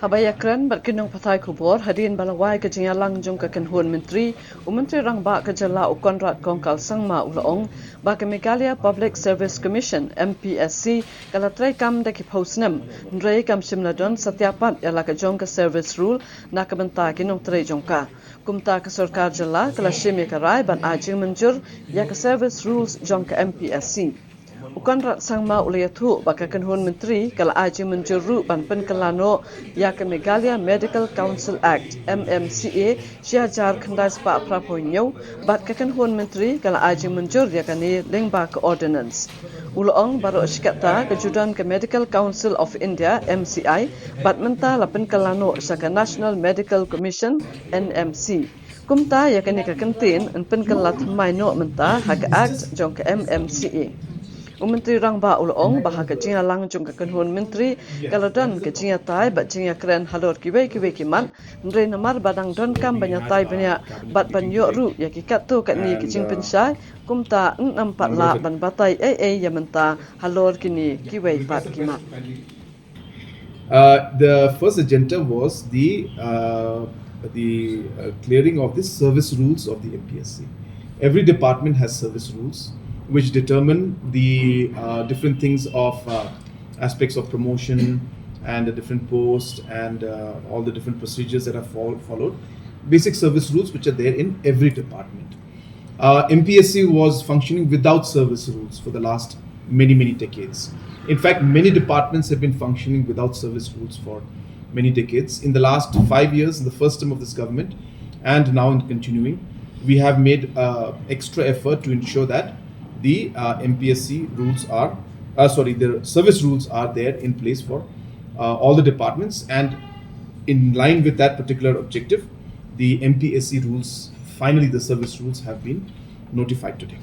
Habayakran berkenung patai kubur hadirin balawai ke jengalang jongka kenhuan menteri Menteri Rangba ke jala ukonrat kongkal sangma ulaong bagi Meghalaya Public Service Commission MPSC kala traikam deki pausnem nrei kam simladon setiapat yala ke jongka service rule na kebenta kinung trei jongka kumta ke sorkar jala kala shimi karai ban ajing Mynjur ya ke service rules jongka MPSC Ukan sangma ulayatu baka kenhuan menteri kala aji menjuru ban pynkylla ya ke Meghalaya Medical Council Act MMCA syajar kendai sepak prapoinyo bat ke kenhuan menteri kala aji menjur ya kani lingba ke ordinance. Uloong baru iskata kejudan ke Medical Council of India MCI bat menta la pynkylla saka National Medical Commission NMC. Kumta ya kani ke kentin en pynkylla thamai menta hak act jong ke MMCA. Menteri Rangba ulaong bahaga jinga langjung ke kenhuan menteri kalau dan ke jinga tai bat jinga keren halor kiwe kiman ndre namar badang don kam banyak tai banyak bat banyo ru ya kikat tu kat ni ke jing pensai kumta nampak la ban batai ya menta halor kini kiwe bat kimat. The first agenda was the clearing of the service rules of the MPSC. Every department has service rules which determine the different things of aspects of promotion and the different posts and all the different procedures that are followed. Basic service rules which are there in every department. MPSC was functioning without service rules for the last many decades. In fact, many departments have been functioning without service rules for many decades. In the last 5 years, in the first term of this government, and now in continuing, we have made extra effort to ensure that the MPSC rules are, the service rules are there in place for all the departments, and in line with that particular objective, the MPSC rules, finally the service rules have been notified today.